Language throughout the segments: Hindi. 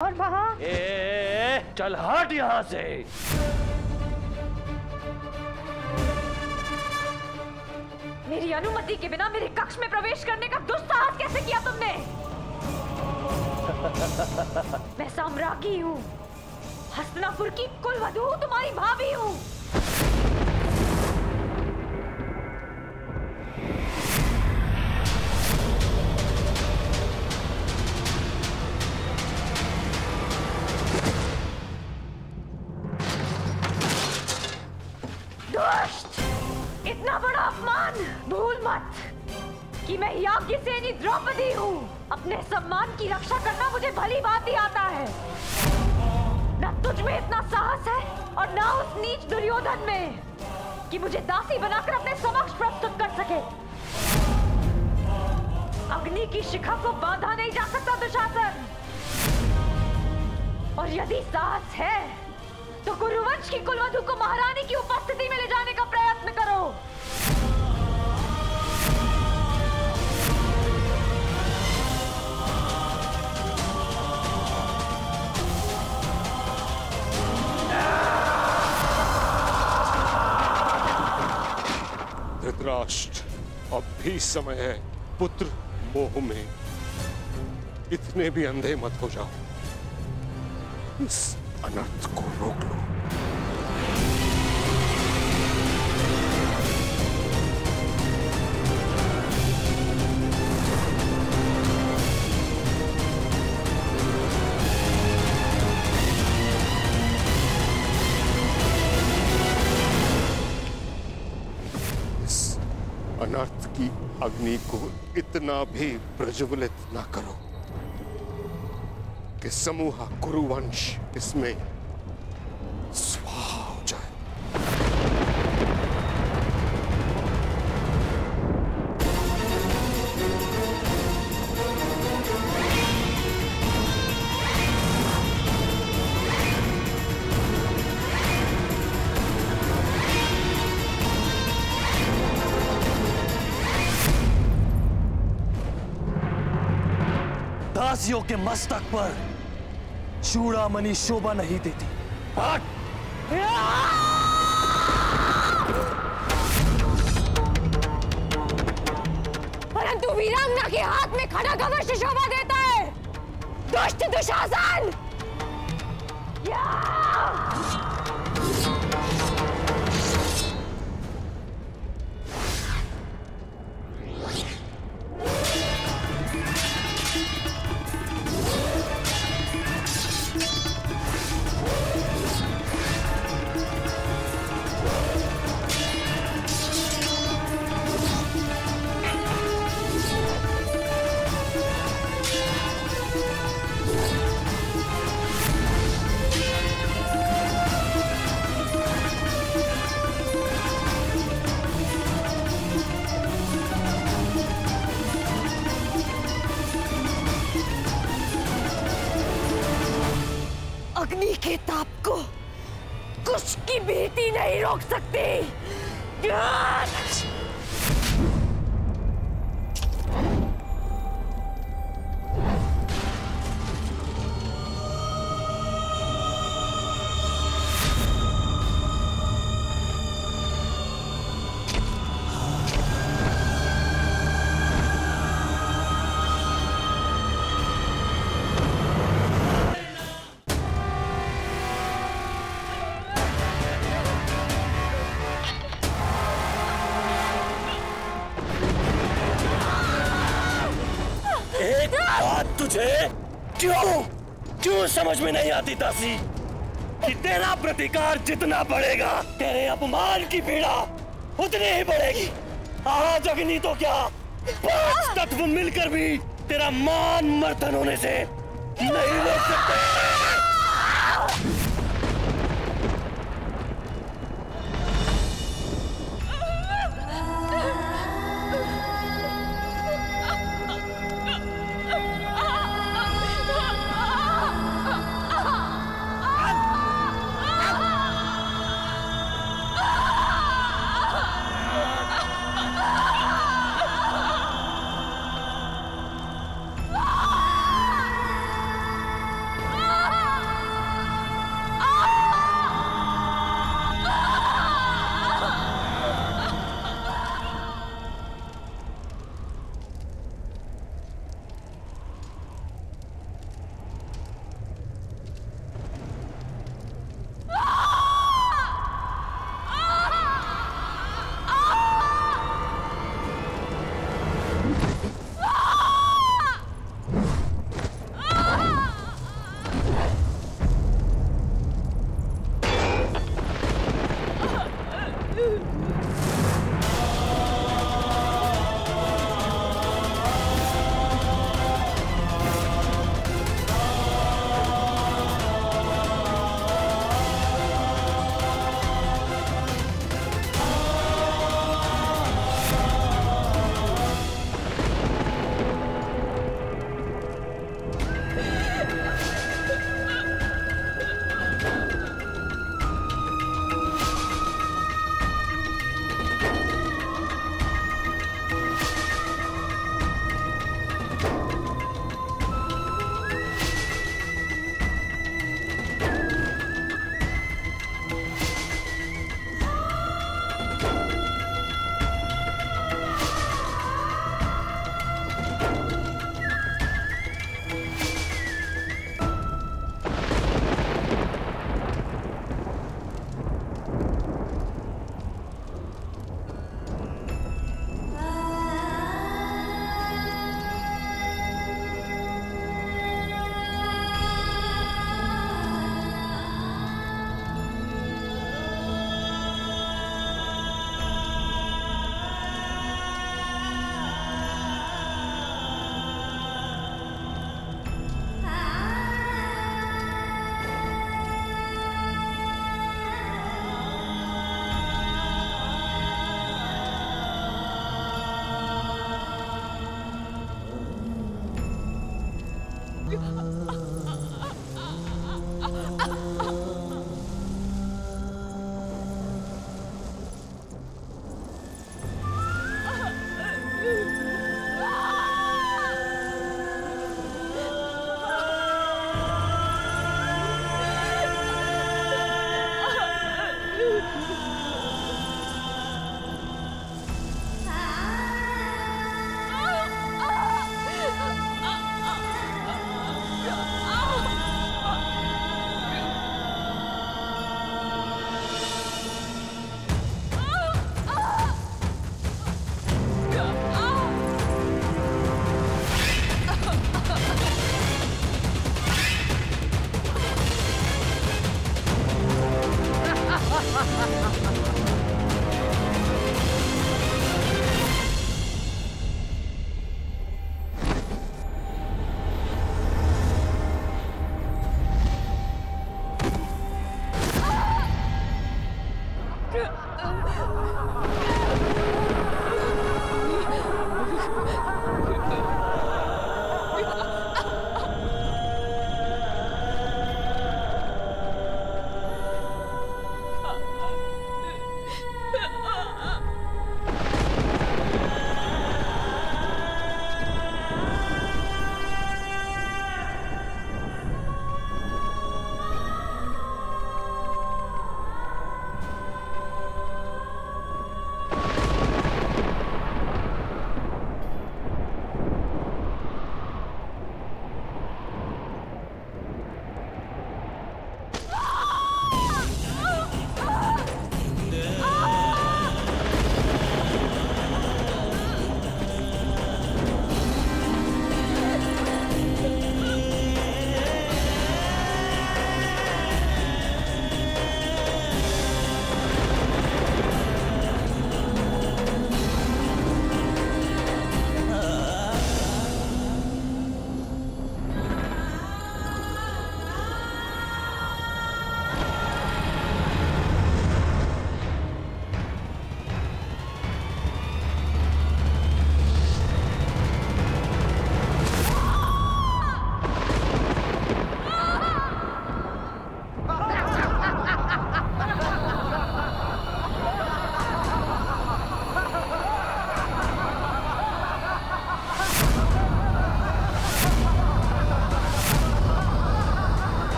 और वहाँ चल हट यहाँ से। मेरी अनुमति के बिना मेरे कक्ष में प्रवेश करने का दुस्साहस कैसे किया तुमने? मैं साम्राज्ञी हूँ, हस्तिनापुर की कुलवधू हूँ, तुम्हारी भाभी हूँ। दुष्ट! इतना बड़ा अपमान! भूल मत कि मैं याज्ञसेनी द्रौपदी हूँ। अपने सम्मान की रक्षा करना मुझे भली भांति आता है। न तुझ में इतना साहस है और न उस नीच दुर्योधन में कि मुझे दासी बनाकर अपने समक्ष प्रस्तुत कर सके। अग्नि की शिखा को बांधा नहीं जा सकता दुशासन। और यदि साहस है तो कुरुवंश की कुलवधू को महारानी की उपस्थिति में ले जाने का प्रयत्न करो। धृतराष्ट्र, अब भी समय है। पुत्र मोह में इतने भी अंधे मत हो जाओ। इस अनर्थ को रोक लो। इस अनर्थ की अग्नि को इतना भी प्रज्वलित न करो कि समूह कुरुवंश इसमें स्वाहा हो जाए। दासियों के मस्तक पर चूड़ामणि शोभा नहीं देती। हट! परंतु वीरांगना के हाथ में खड़ग अवश्य शोभा देता है। दुष्ट दुशासन! अग्नि के ताप को कुछ की भीति नहीं रोक सकती। तुझे क्यों समझ में नहीं आती दासी कि तेरा प्रतिकार जितना बढ़ेगा तेरे अपमान की पीड़ा उतनी ही बढ़ेगी। आज अग्नि तो क्या 5 तत्व मिलकर भी तेरा मान मर्दन होने से नहीं रोक सकते।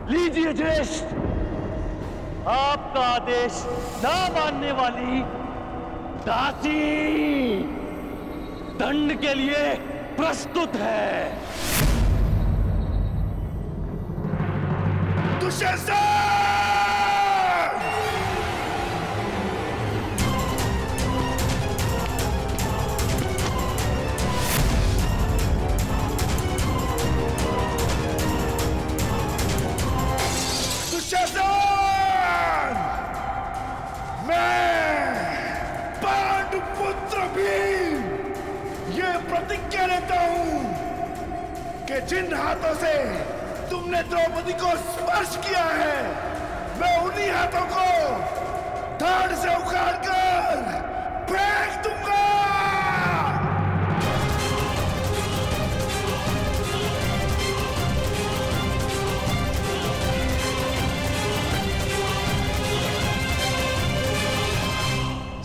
लीजिए ज्येष्ठ, आपका आदेश ना मानने वाली दासी दंड के लिए प्रस्तुत है। दुशासन! प्रतिज्ञा लेता हूं कि जिन हाथों से तुमने द्रौपदी को स्पर्श किया है, मैं उन्हीं हाथों को धड़ से उखाड़कर फेंक दूंगा।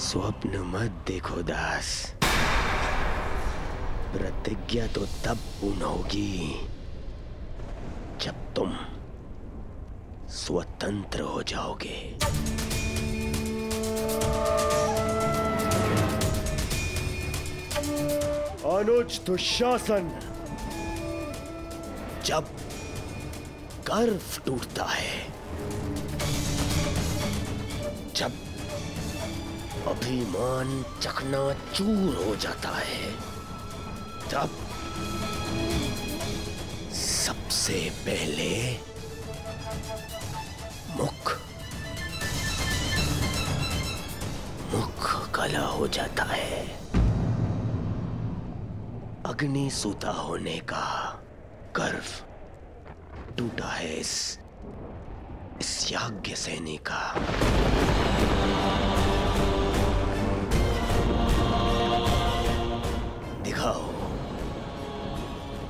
स्वप्न मत देखो दास, प्रतिज्ञा तो तब पूर्ण होगी जब तुम स्वतंत्र हो जाओगे। अनुज दुशासन, जब गर्व टूटता है, जब अभिमान चकनाचूर हो जाता है, तब सबसे पहले मुख काला हो जाता है। अग्नि सूता होने का गर्व टूटा है इस याज्ञ सैनी का।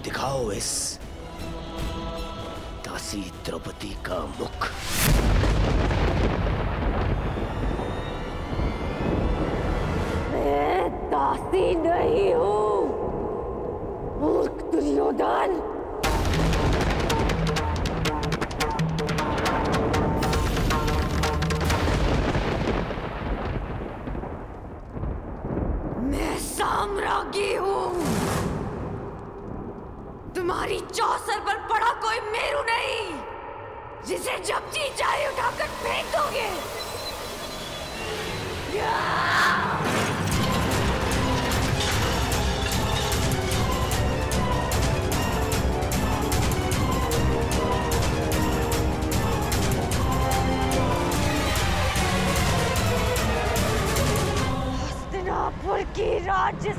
दिखाओ इस दासी द्रौपदी का मुख। मैं दासी नहीं हूं, मूर्ख दुर्योधन। मैं साम्राज्ञी हूं। तुम्हारी चौसर पर पड़ा कोई मेरू नहीं, जिसे जब जी चाहे उठाकर फेंक दोगे।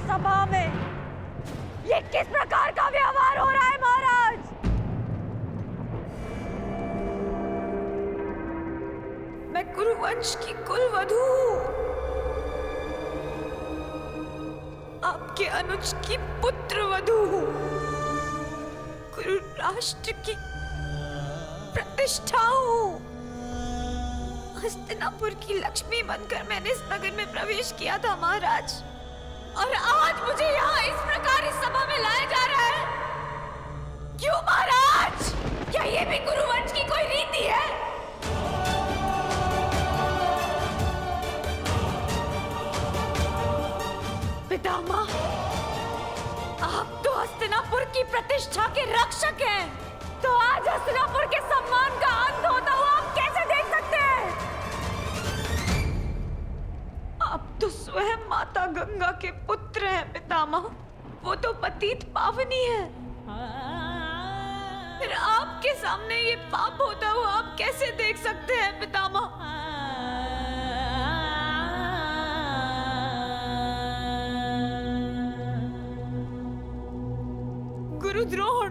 सभा में ये किस प्रकार का व्यवहार हो रहा है महाराज? मैं कुरुवंश की कुलवधू हूँ, आपके अनुज की पुत्रवधू हूँ, कुरु राष्ट्र की प्रतिष्ठा हूँ। हस्तिनापुर की लक्ष्मी बनकर मैंने इस नगर में प्रवेश किया था महाराज, और आज मुझे यहाँ इस प्रकार इस सभा में लाया जा रहा है। क्यों महाराज? क्या ये भी कुरुवंश की कोई रीति है? पितामह, आप तो हस्तिनापुर की प्रतिष्ठा के रक्षक हैं, तो आज हस्तिनापुर के सम्मान का अंत होता हुआ आप कैसे देख सकते हैं? आप तो स्वयं माता गंगा के पुत्र हैं पितामह, वो तो पतित पावनी है। फिर आपके सामने ये पाप होता हुआ आप कैसे देख सकते हैं पितामह? गुरुद्रोण,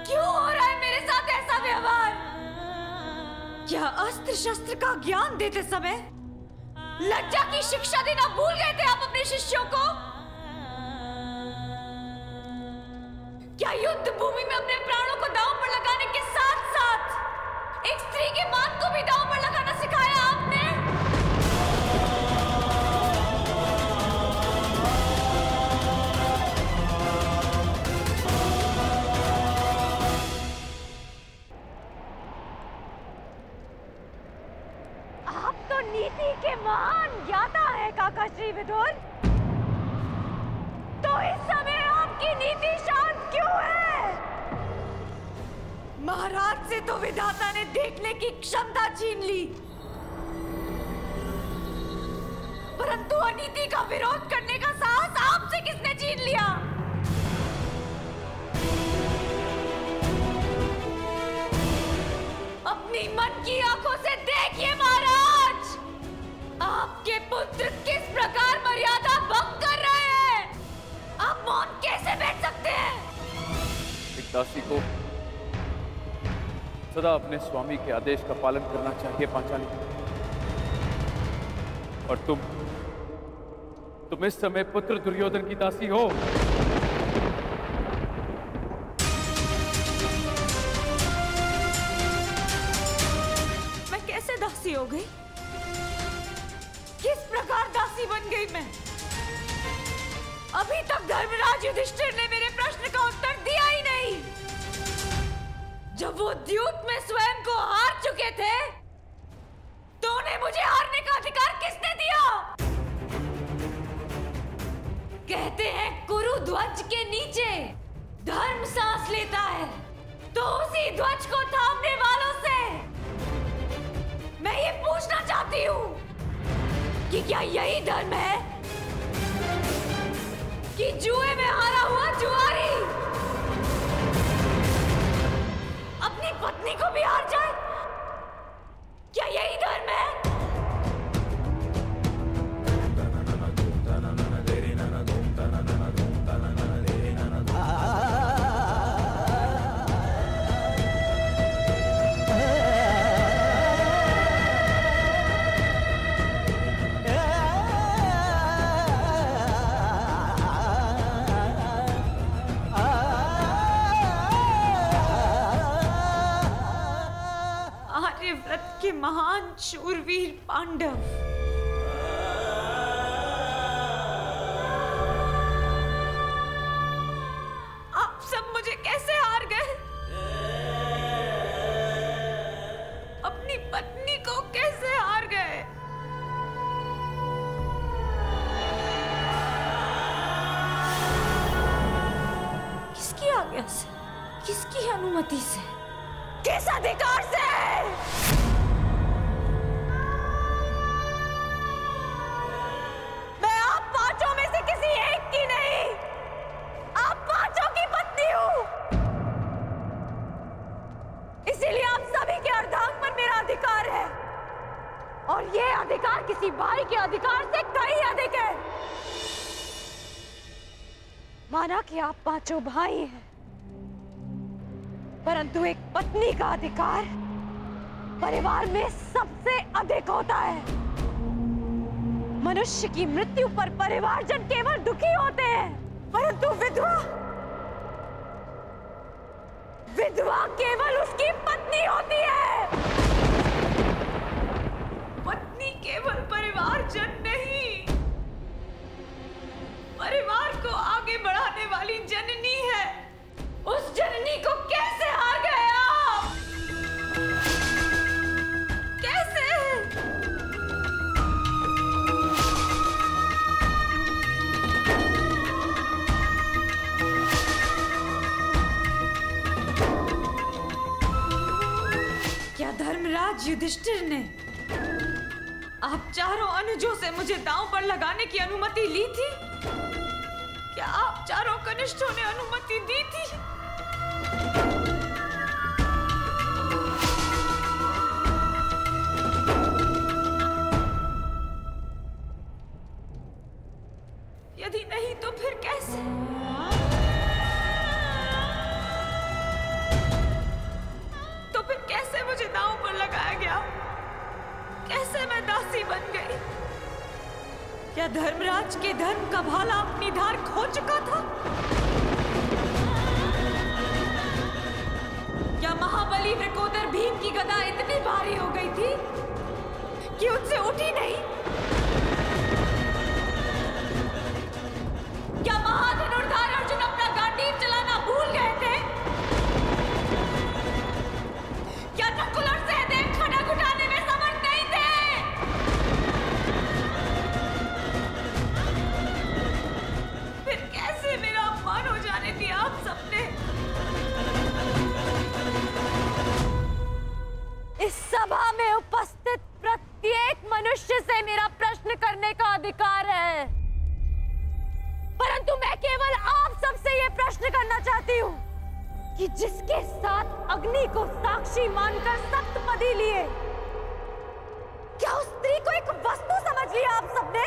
क्यों हो रहा है मेरे साथ ऐसा व्यवहार? क्या अस्त्र शस्त्र का ज्ञान देते समय लज्जा की शिक्षा देना भूल गए थे आप अपने शिष्यों को? क्या युद्ध भूमि में अपने प्राणों को दांव पर लगाने के साथ साथ एक स्त्री के मान को भी दांव पर लगाना सिखाया आपने? नीति के महान ज्ञाता है काका श्री विदुर, तो इस समय आपकी नीति शांत क्यों है? महाराज से तो विधाता ने देखने की क्षमता छीन ली, परंतु अनीति का विरोध करने का साहस आपसे किसने छीन लिया? अपनी मन की आंखों से देखिए महाराज, आपके पुत्र किस प्रकार मर्यादा भंग कर रहे हैं। आप मौन कैसे बैठ सकते हैं? एक दासी को सदा अपने स्वामी के आदेश का पालन करना चाहिए पांचाली, और तुम इस समय पुत्र दुर्योधन की दासी हो। मैं कैसे दासी हो गई? किस प्रकार दासी बन गई मैं? अभी तक धर्मराज युधिष्ठिर ने मेरे प्रश्न का उत्तर दिया ही नहीं। जब वो द्यूत में स्वयं को हार चुके थे, तो उन्हें मुझे हारने का अधिकार किसने दिया? कहते हैं कुरु ध्वज के नीचे धर्म सांस लेता है, तो उसी ध्वज को थामने वालों से मैं ये पूछना चाहती हूँ कि क्या यही धर्म है कि जुए में हारा हुआ जुआरी अपनी पत्नी को भी हार जाए? क्या यही धर्म है? आर्यव्रत के महान शूरवीर पांडव, आप सब मुझे कैसे हार गए? अपनी पत्नी को कैसे हार गए? किसकी आज्ञा से? किसकी अनुमति से? किस अधिकार से? मैं आप पांचों में से किसी एक की नहीं, आप पांचों की पत्नी हूं। इसीलिए आप सभी के अर्धांग पर मेरा अधिकार है, और ये अधिकार किसी भाई के अधिकार से कहीं अधिक है। माना कि आप पांचों भाई हैं, परंतु एक पत्नी का अधिकार परिवार में सबसे अधिक होता है। मनुष्य की मृत्यु पर परिवारजन केवल दुखी होते हैं, परंतु विधवा केवल उसकी पत्नी होती है। पत्नी केवल परिवारजन नहीं, परिवार को आगे बढ़ाने वाली जननी है। उस जननी को कैसे हार गए आप? कैसे? क्या धर्मराज युधिष्ठिर ने आप चारों अनुजों से मुझे दांव पर लगाने की अनुमति ली थी? क्या आप चारों कनिष्ठों ने अनुमति दी थी? यदि नहीं तो फिर कैसे? तो फिर कैसे मुझे दांव पर लगाया गया? कैसे मैं दासी बन गई? क्या धर्मराज के धर्म का भाला अपनी धार खो चुका था? क्या महाबली वृकोदर भीम की गदा इतनी भारी हो गई थी कि उनसे उठी नहीं? क्या महाधनुर्धार अर्जुन अपना गांडीव चलाना भूल गए थे? क्या नकुल और सहदेव खड़ग उठाने में समर्थ नहीं थे? फिर कैसे मेरा अपमान हो जाने दिया आप सबने? इस सभा में उपस्थित प्रत्येक मनुष्य से मेरा प्रश्न करने का अधिकार है, परंतु मैं केवल आप सबसे यह प्रश्न करना चाहती हूँ कि जिसके साथ अग्नि को साक्षी मानकर सप्तपदी लिए, क्या उस स्त्री को एक वस्तु समझ लिया आप सबने?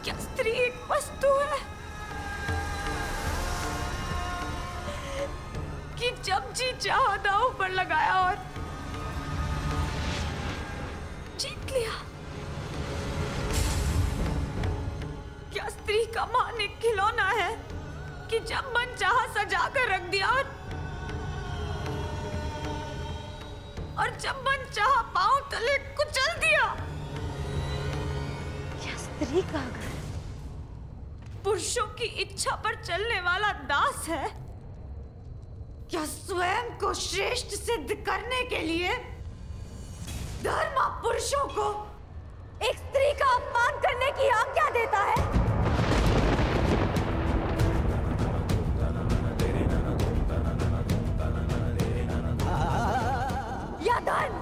क्या स्त्री एक वस्तु है कि जब जी चाहा दांव पर लगाया और जीत लिया? क्या स्त्री का मान एक खिलौना है कि जब मन चाहा सजा कर रख दिया और जब मन चाहा पांव तले कुचल दिया? क्या स्त्री का घर पुरुषों की इच्छा पर चलने वाला दास है? क्या स्वयं को श्रेष्ठ सिद्ध करने के लिए धर्म पुरुषों को एक स्त्री का अपमान करने की आज्ञा देता है? या धर्म